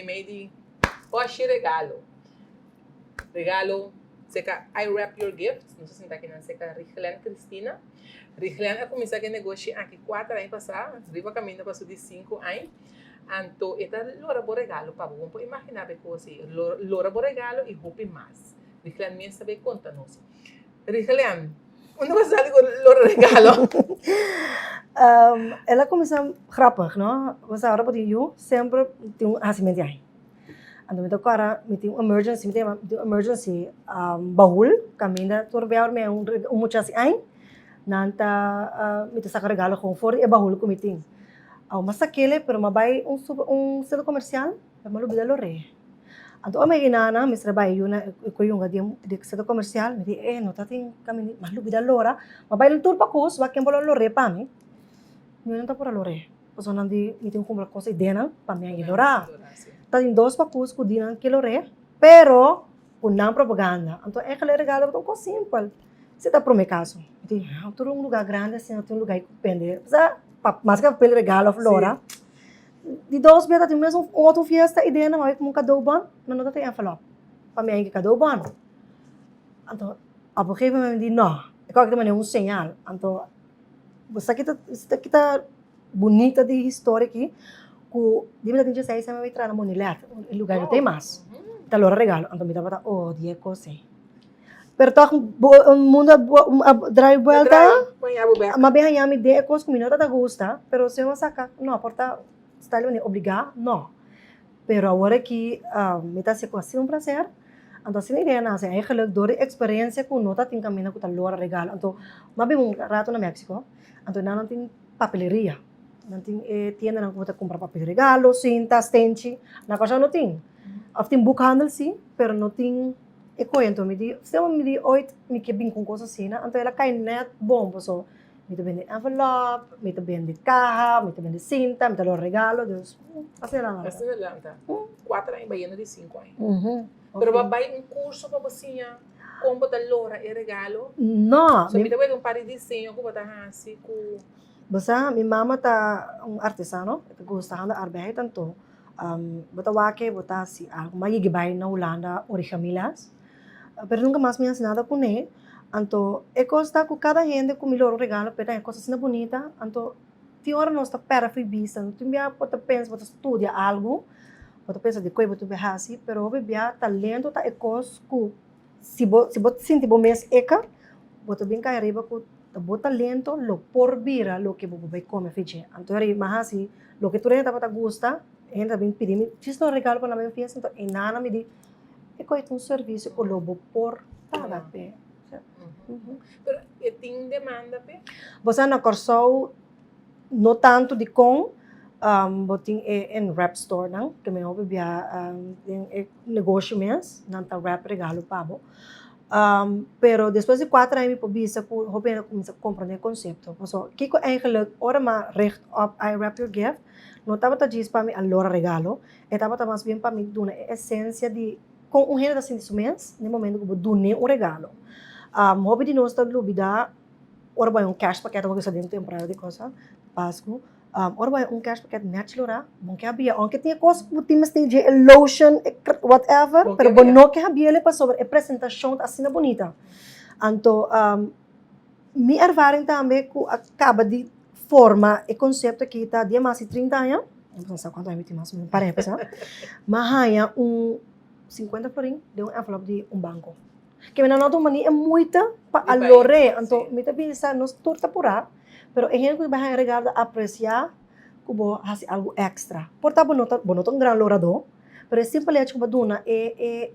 meio de, oxe, regalo. Regalo, seca, I wrap your gifts, não sei se está aqui na seca, Richelen Cristina. Richelen, eu comecei a negociar aqui 4 anos passados, viva caminho passou de 5 anos. Então, esta lora por regalo, para vamos imaginar que coisa, lora por regalo e roupa mais. Richelen, me sabe conta-nos. Richelen, onde você sabe com lora regalo? Ela começou grappig, não? Você agora pode ir, sempre tem assim mesmo aí. Então, me toca me tem emergency, me tem emergency baúl, caminha, torbear me muitas assim aí, nanta me te saca regalo com fora e baúl que me tem. Mas aquele, pero mabay centro comercial, é maluco da lore. Então, a minha inana, me trabalho com yung de centro comercial, me diz, não tá tem caminho, maluco da lora, mabay lang tour pa kus, wakin pala lore pa mi. Não tá por a lore. Pois não me tem comprar coisa dena para minha lora. Tá em 2 pacus com dinan que lore, pero com não propaganda. Então, é aquele regalo tão simples. Você tá pro meu caso, me diz, tô um lugar grande, assim, tem um lugar que pende. Mas que pelo regalo flora de 2 meses tem mesmo outra festa ideia não é como cadoban não tem envelope para mim que cadoban então a porque me diz não é que também é sinal então você que tá bonita de história aqui que de verdade tem 6 anos vai entrar na Monilet o lugar não tem mais tá lora regalo então me dá para odia coisa pero toc mundo drive vuelta mas bem aí me dê coisa que me não tá gosta pero se eu sacar não porta está ali obrigar não pero agora que me tá se quase prazer então se ideia não é eigenlijk door de experiência que nota tem caminho com tal lora regalo então mas bem rato na México então não tem papeleria não tem tienda não pode comprar papel regalo cinta stente na coisa não tem tem bookhandel sim pero não tem e então me di se me di oito me que bem com coisa assim então ela cai net bom so me te vende envelope me te vende caja me te vende cinta me te lo regalo Deus assim lá assim lá tá 4 anos baiano de 5 anos pero vai curso para você como botar lora e regalo não so me deu um par de desenho que botar assim com você minha mama tá artesano que gosta de arbeid tanto botar wake botar assim algo mais gibay na Holanda origamilas pero nunca mais me ensinado com ele então é coisa que cada gente com melhor regalo pero é coisa assim bonita então tem hora nós tá para vista não tem bia pode pensar pode estudar algo pode pensar de coisa pode ver assim pero o bia talento tá é coisa que se você sentir bom mês eca pode bem cair arriba com o talento lo por bira lo que você vai comer fiche então aí mas assim lo que tu renta para gosta ainda bem pedir fiz um regalo para a minha filha então e nada me diz é coisa um serviço que lobo por paga pe pero e tem demanda pe você na corso não tanto de com botin em rap store não que me ouve via negócio mesmo não tá rap regalo pabo pero depois de 4 anos por bisa que eu comecei a compreender o conceito so que eigenlijk ora maar recht op I wrap your gift não estava tá diz para mim a lora regalo estava tá mais bem para mim dona essência de com gênero de sentimentos no momento que eu done um regalo hobby de nós tá dúvida ora vai cash paquete que você dentro temporada de coisa Páscoa ora vai cash paquete net lora bom que havia onde tinha coisa que tinha de lotion whatever pero bom não que havia ele para sobre a apresentação assim bonita então minha ervaring também que acaba de forma e conceito que está de mais de 30 anos não sei quanto anos tem mais parece mas há 50 florin de envelope de banco que me não mani é muita para alore então me também está nos torta pura pero é gente que vai regalo apreciar como faz algo extra porta bonito um grande lorador pero simplesmente como dona é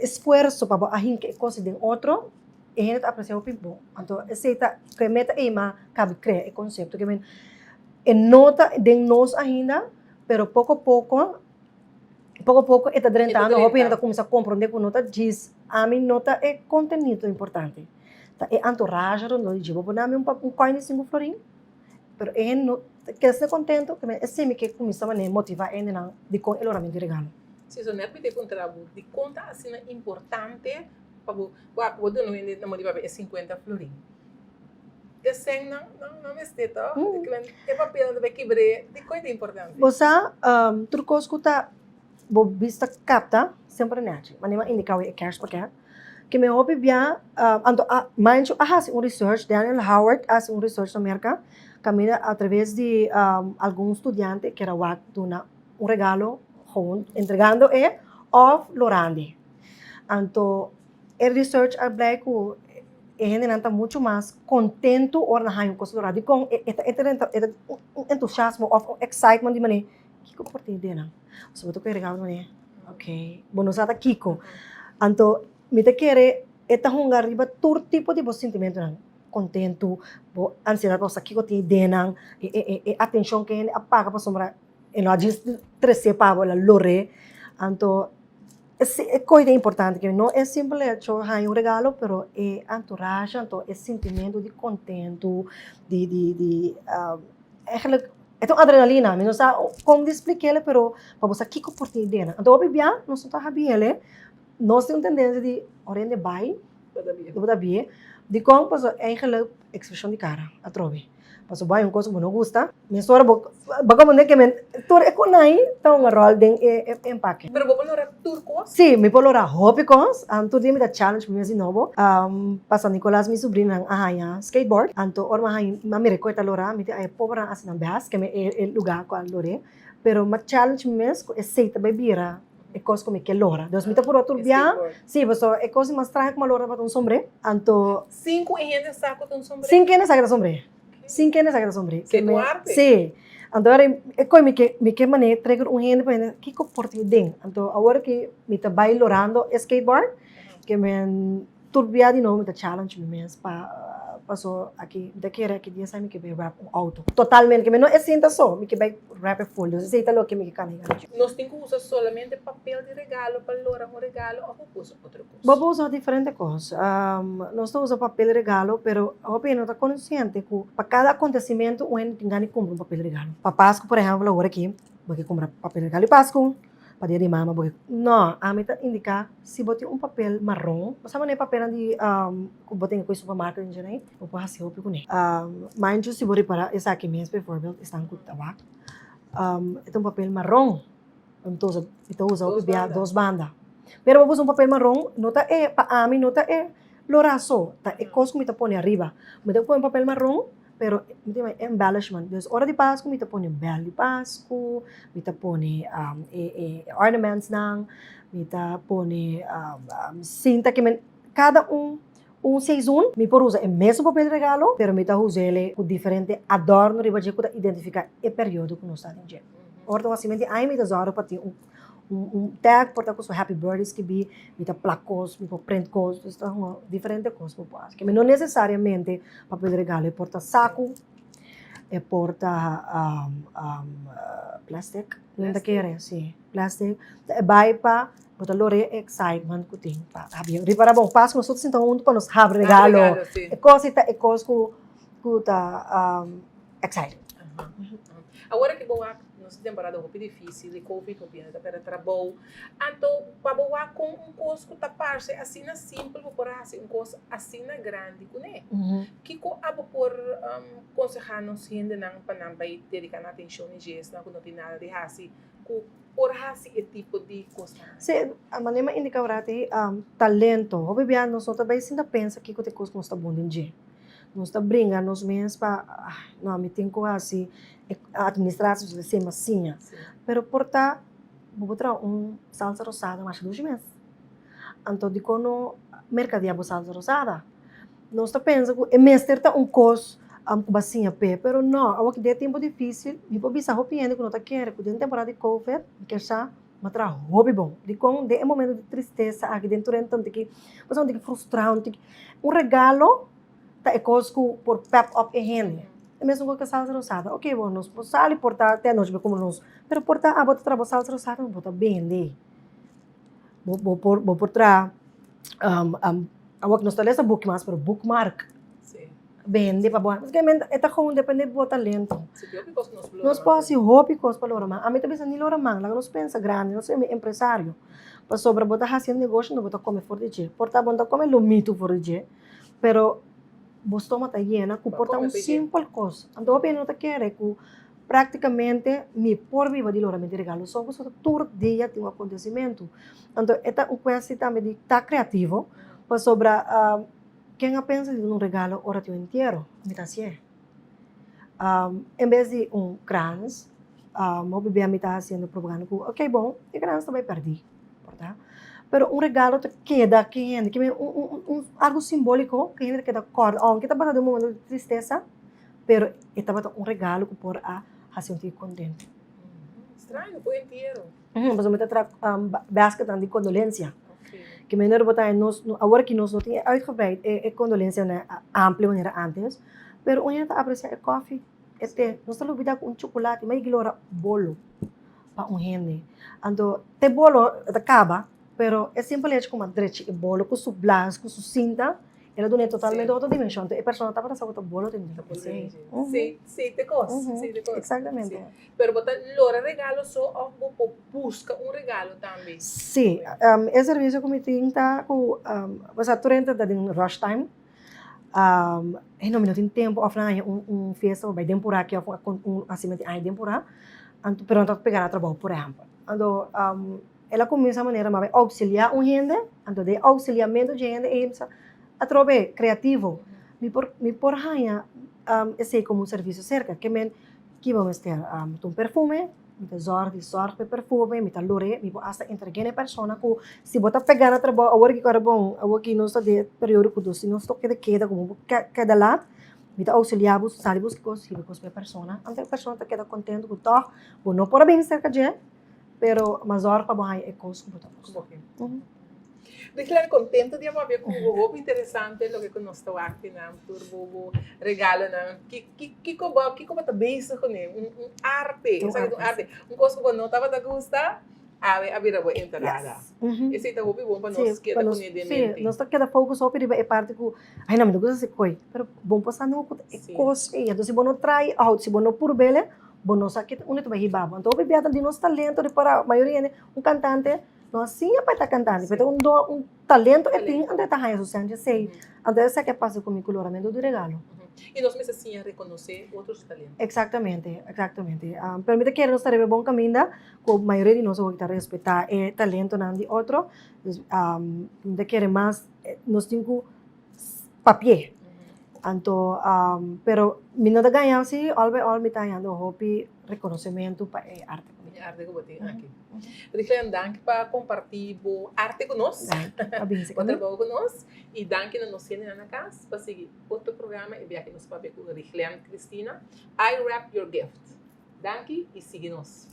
esforço para a gente que coisa de outro e gente apreciar o pimpo então aceita que meta ema cabe criar o conceito que men é nota de nós ainda pero pouco a pouco está drentando a opinião começa a compreender que nota diz a mim nota é conteúdo importante tá é entourage não digo vou dar um coin de 5 florin pero é no que se contento que é sempre que começa a motivar ainda não de com o orçamento de regalo se o neto de contrato de conta assim importante para o dono ainda não motiva é 50 florin desenho não me está é papel de quebrar de coisa importante você trucou escuta bo vista capta sempre nati manima indikaw e cash paket que me hopi bia ando mind you hasi um research Daniel Howard hasi um research na América camina através de algum estudante que era duna um regalo gewoon entregando of lorandi anto el research ablay ko gente nanta muito mais contento or na hayon ko lorandi com este entusiasmo of excitement di mani kiko porti dena so to ko regalo mani okay bonusata kiko anto mita querer eta hungar riba tur tipo de sentimento nan contento bo ansiedade bo sakiko ti denang atenção que apaga pa sombra no agis 13 pa bola lore anto é coisa importante que não é simples hecho hay um regalo pero é entourage anto é sentimento de contento de eigenlijk é tão adrenalina não sabe como explicar pero para você kiko por ti dena anto obvia não só tá habiele nós temos tendência de oriënte bij, dat bie, de como paso eigenlijk expressão de cara, a trove. Paso vai coisa que não gosta, me sora baga mane que men tor é conai, então um rol den empaque. Pero vou pôr turcos? Sim, me polora hopicos, anto dia me da challenge me novo. Pasa Nicolás mi sobrinha ahaya skateboard, anto orma hay mami recorta lora, me ay pobra assim na bas, que me el lugar com a lore, pero ma challenge mes ko aceita bebira. É coisa como que lora. Deus me tá por outro dia. Sim, você é coisa mais estranha como lora para um sombre. Anto 5 em saco de um sombre. 5 anos saca sombre. 5 anos saca sombre. Que tu arte? Sim. Anto agora é coisa me que mané trigger um gente para que comporte den. Anto agora que me tá vai lorando skateboard, que me turbia de novo me tá challenge me mes para passou aqui daqui era que dia sai me que vai rap um auto totalmente que me não é sinta só me que vai rap full eu sei tá lo que me que cana nós temos que usar solamente papel de regalo para lograr um regalo ou vou usar outra coisa vamos usar diferente coisa nós não usamos papel de regalo pero a opinião está consciente que para cada acontecimento o gente tem que comprar um papel de regalo para Páscoa por exemplo agora aqui vou comprar papel de regalo de Páscoa para dia de mama porque não a mim tá indicar se bote um papel marrom você não é papel de que botem com supermercado em geral ou para assim opico né mind you se bote para essa aqui mesmo por exemplo estão com tabaco é um papel marrom então usa o bia duas bandas pero vamos um papel marrom nota é para a mim nota é loraço tá é coisa que me tá põe arriba me tá põe um papel marrom pero embellishment. Dus hora de Páscoa, me põe bel de Páscoa, me põe ornaments nang, me põe cinta que cada season, me por usa o mesmo papel de regalo, pero me usa ele com diferente adorno, riba de identificar o período que nós estamos em. Ordo assim, aí me dá para ter tag porta com happy birthdays que me placos, me print cos, então diferente coisas que não necessariamente papel de regalo, porta saco, porta plastic, não da querer, sim, plastic, vai para bota lore excitement que tem, para haver, repara bom, passo nós outros então para nos have regalo, é coisa que tá excited. Agora que boa nós temporada muito difícil de covid não para trabalho então para boa com coisa que tá parte assim na simples por assim coisa assim na grande né que co abo por aconselhar nos gente não para não vai dedicar atenção e gesto não tem nada de assim por assim esse tipo de coisa se a maneira indicar talento o bebê nós só também ainda pensa que tem coisa que nós tá bom de nós tá brinca nós mesmos para não me tem coisa assim administração de ser massinha pero porta vou botar salsa rosada mais 2 meses então de quando mercadia bo salsa rosada nós tá pensa que é mestre tá cos bacinha pé pero não que de tempo difícil e por bisa hopiendo que não tá quer que dentro temporada de covid que já matra hobby bom de quando de momento de tristeza aqui dentro então que você não tem que frustrar regalo tá é coisa por pep up e rende mesmo com a salsa rosada, ok, bom, nós podemos portar até nós como nós, pero portar bota trabalhar salsa rosada não bota bem de, vou portar, que nós talvez bookmark, pero bookmark, bem de para boa, porque é como depende do talento, nós podemos ser hobbycos para lora, a mim também não lora man, lá nós pensa grande, nós somos empresário, para sobre botar fazendo negócio não botar comer fora de dia, portar botar comer lomito fora de dia, pero o estômago está lleno, que porta simple coisa. Então, eu não quero que praticamente me por viva de loramente regalo só você todo dia tem um acontecimento então é uma coisa também de estar criativo para sobre quem pensa de um regalo hora teu inteiro me tá assim em vez de crans meu bebê me tá fazendo propaganda com ok bom e crans também perdi tá? Pero regalo te queda que algo simbólico que gente queda corda aunque está passando um momento de tristeza pero estava regalo que por a sentir contente. Estranho, por inteiro. Mas eu me tra basket de condolência. Okay. Que menor botar nós agora que nós não tinha uitgebreid condolência na ampla maneira antes, pero onde está apreciar é coffee, é té, nós estamos lidando com chocolate, mas igora bolo para gente. Então, te bolo acaba, pero é simplesmente como dreche bolo com su blanco, com su cinta. Ela dona totalmente outra dimensão. Então, a pessoa está para saber o bolo tem que ser. Sim, te gosto. Exatamente. Pero botar lora regalo só ou busca regalo também. Sim, esse serviço que me tem tá com você turenta da rush time. Não me tem tempo offline festa vai temporada que assim me tem temporada. Então, pero não pegar a trabalho por exemplo. Então, ela começa a maneira mas auxiliar gente, então de auxiliamento de gente e através criativo. Me por hanha esse como serviço cerca que vamos ter um perfume, me sorte perfume, me lore, me hasta entregar a pessoa que se botar pegar a trabalho, agora que cara bom, agora que nós está de período que se nós queda como cada lado, me auxiliar bus, sabe bus coisas com a pessoa, então a pessoa queda contente com tal, bom não por bem cerca de, pero mas hora para bom é coisa que botar. Claro, contento de ver com o bobo interessante o que nós estamos aqui na turbo regalo na que como tá bem isso com arte, sabe arte, coisa que não estava da gusta a bira boa entrada. Esse tá bom para nós que tá com ele de mente. Nós tá queda focus só para parte que ai não me gusta se coi, pero bom passar não coisa e então se bom não trai out, se bom não por bele, bom não sabe onde tu vai ribar. Então o bebê de nós talento de para a maioria cantante não assim é para estar cantando, mas talento é tem onde está aí social, sei. Então essa que passa com o coloramento do regalo. E nós mesmos assim a reconhecer outros talentos. Exatamente. Permite que nós estaremos bom caminho, com a maioria de nós vamos respeitar o talento de outro, de querer mais, nós temos papel. Então, pero minha da ganhar se all me tá dando hobby reconhecimento para arte. Arte que botem aqui. Richard, dank para compartilhar arte conosco. O trabalho conosco. E dank na nós na casa para seguir outro programa e ver aqui nos papéis com Richard Cristina. I wrap your gift. Dank e siga-nos.